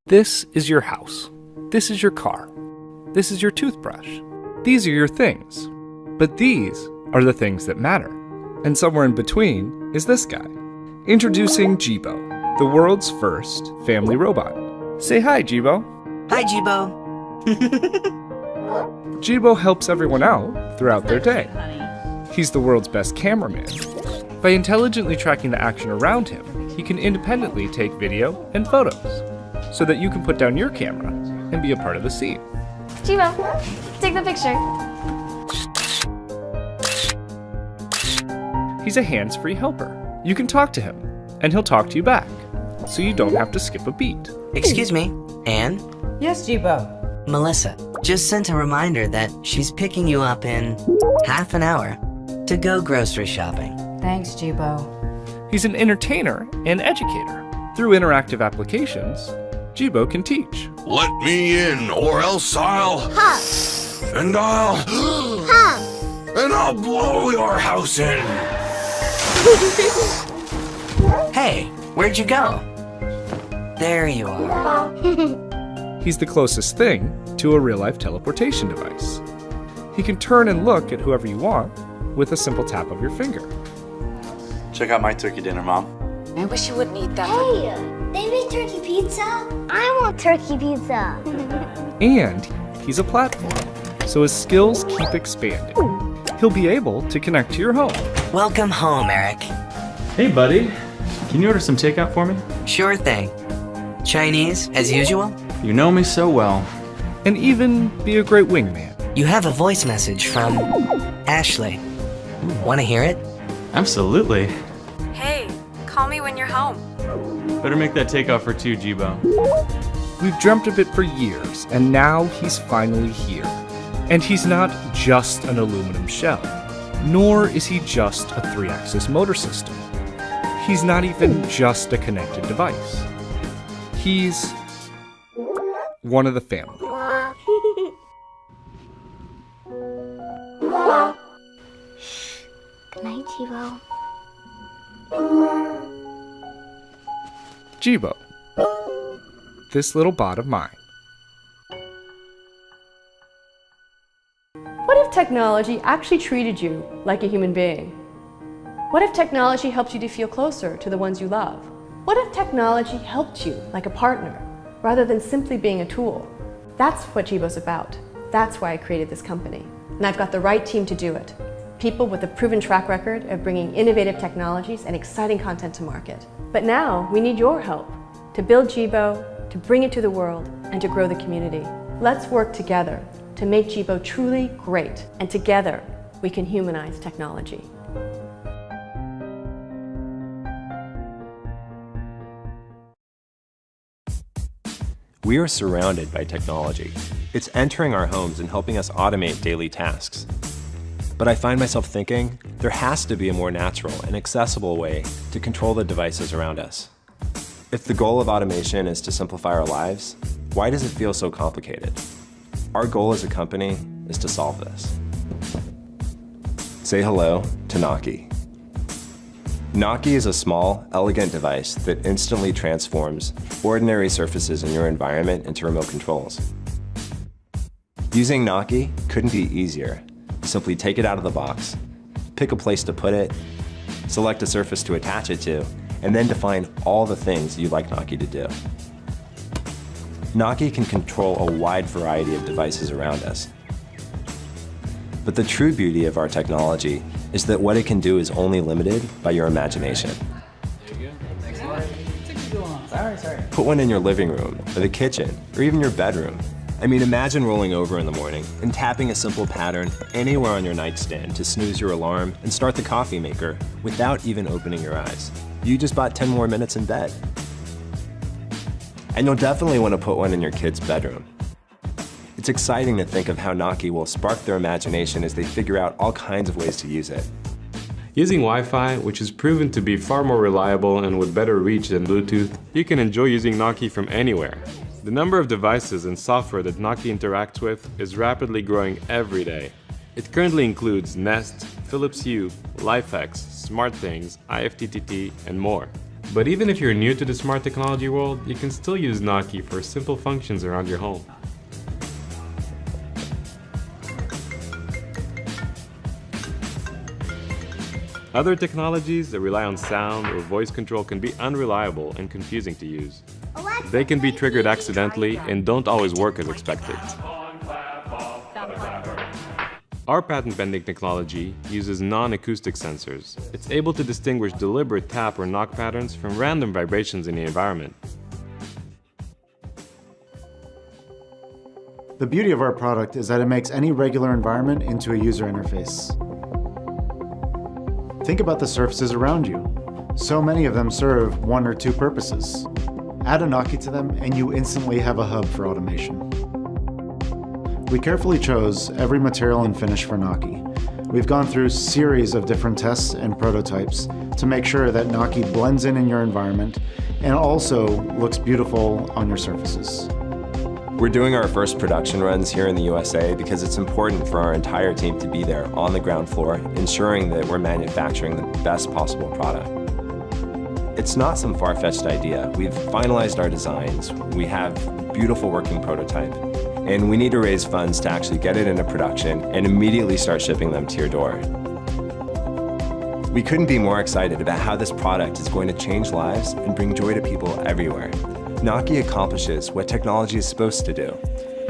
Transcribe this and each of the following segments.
This is your house. This is your car. This is your toothbrush. These are your things. But these are the things that matter. And somewhere in between is this guy. Introducing Jibo, the world's first family robot. Say hi, Jibo. Hi, Jibo. Jibo helps everyone out throughout their day. He's the world's best cameraman. By intelligently tracking the action around him, he can independently take video and photos, so that you can put down your camera and be a part of the scene. Jibo, take the picture. He's a hands-free helper. You can talk to him, and he'll talk to you back, so you don't have to skip a beat. Excuse me, Anne? Yes, Jibo. Melissa just sent a reminder that she's picking you up in half an hour to go grocery shopping. Thanks, Jibo. He's an entertainer and educator. Through interactive applications, Jibo can teach. Let me in, or else I'll... And I'll... And I'll blow your house in! Hey, where'd you go? There you are. He's the closest thing to a real-life teleportation device. He can turn and look at whoever you want with a simple tap of your finger. Check out my turkey dinner, Mom. I wish you wouldn't eat that. Hey, they make turkey pizza? I want turkey pizza. And he's a platform, so his skills keep expanding. He'll be able to connect to your home. Welcome home, Eric. Hey, buddy. Can you order some takeout for me? Sure thing. Chinese, as usual? You know me so well. And even be a great wingman. You have a voice message from Ashley. Want to hear it? Absolutely. Hey, call me when you're home. Better make that takeout for two, Jibo. We've dreamt of it for years, and now he's finally here. And he's not just an aluminum shell, nor is he just a 3-axis motor system. He's not even just a connected device. He's one of the family. Good night, Jibo. Jibo, this little bot of mine. What if technology actually treated you like a human being? What if technology helped you to feel closer to the ones you love? What if technology helped you like a partner, rather than simply being a tool? That's what Jibo's about. That's why I created this company. And I've got the right team to do it. People with a proven track record of bringing innovative technologies and exciting content to market. But now we need your help to build Jibo, to bring it to the world, and to grow the community. Let's work together to make Jibo truly great, and together we can humanize technology. We are surrounded by technology. It's entering our homes and helping us automate daily tasks. But I find myself thinking, there has to be a more natural and accessible way to control the devices around us. If the goal of automation is to simplify our lives, why does it feel so complicated? Our goal as a company is to solve this. Say hello to Naki. Naki is a small, elegant device that instantly transforms ordinary surfaces in your environment into remote controls. Using Naki couldn't be easier. Simply take it out of the box, pick a place to put it, select a surface to attach it to, and then define all the things you'd like Naki to do. Naki can control a wide variety of devices around us. But the true beauty of our technology is that what it can do is only limited by your imagination. Put one in your living room, or the kitchen, or even your bedroom. I mean, imagine rolling over in the morning and tapping a simple pattern anywhere on your nightstand to snooze your alarm and start the coffee maker without even opening your eyes. You just bought 10 more minutes in bed. And you'll definitely want to put one in your kid's bedroom. It's exciting to think of how Naki will spark their imagination as they figure out all kinds of ways to use it. Using Wi-Fi, which is proven to be far more reliable and with better reach than Bluetooth, you can enjoy using Naki from anywhere. The number of devices and software that Naki interacts with is rapidly growing every day. It currently includes Nest, Philips Hue, Lifex, SmartThings, IFTTT, and more. But even if you're new to the smart technology world, you can still use Naki for simple functions around your home. Other technologies that rely on sound or voice control can be unreliable and confusing to use. They can be triggered accidentally and don't always work as expected. Our patent-pending technology uses non-acoustic sensors. It's able to distinguish deliberate tap or knock patterns from random vibrations in the environment. The beauty of our product is that it makes any regular environment into a user interface. Think about the surfaces around you. So many of them serve one or two purposes. Add a Naki to them and you instantly have a hub for automation. We carefully chose every material and finish for Naki. We've gone through a series of different tests and prototypes to make sure that Naki blends in your environment and also looks beautiful on your surfaces. We're doing our first production runs here in the USA because it's important for our entire team to be there on the ground floor, ensuring that we're manufacturing the best possible product. It's not some far-fetched idea. We've finalized our designs, we have a beautiful working prototype, and we need to raise funds to actually get it into production and immediately start shipping them to your door. We couldn't be more excited about how this product is going to change lives and bring joy to people everywhere. Naki accomplishes what technology is supposed to do.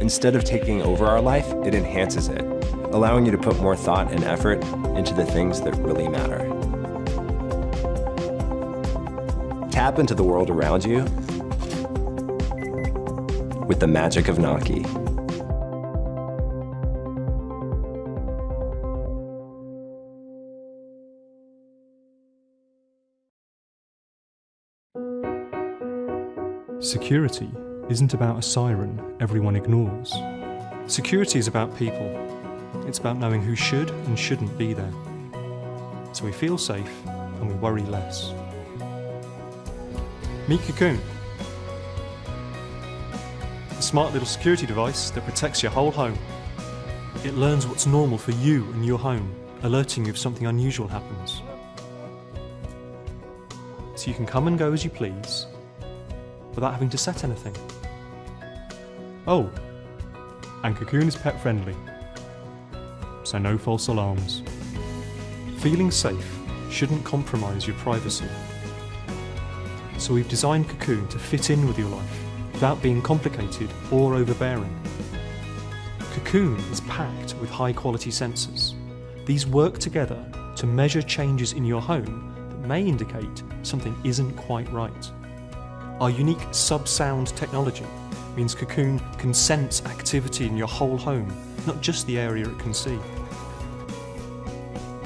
Instead of taking over our life, it enhances it, allowing you to put more thought and effort into the things that really matter. Tap into the world around you with the magic of Naki. Security isn't about a siren everyone ignores. Security is about people. It's about knowing who should and shouldn't be there. So we feel safe and we worry less. Meet Cocoon. A smart little security device that protects your whole home. It learns what's normal for you and your home, alerting you if something unusual happens. So you can come and go as you please, without having to set anything. Oh, and Cocoon is pet friendly, so no false alarms. Feeling safe shouldn't compromise your privacy. So we've designed Cocoon to fit in with your life without being complicated or overbearing. Cocoon is packed with high quality sensors. These work together to measure changes in your home that may indicate something isn't quite right. Our unique sub-sound technology means Cocoon can sense activity in your whole home, not just the area it can see.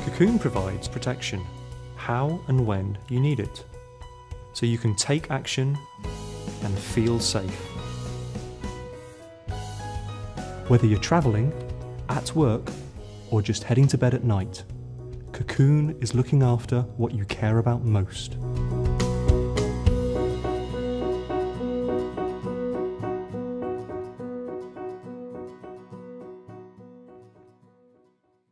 Cocoon provides protection how and when you need it, so you can take action and feel safe. Whether you're travelling, at work, or just heading to bed at night, Cocoon is looking after what you care about most.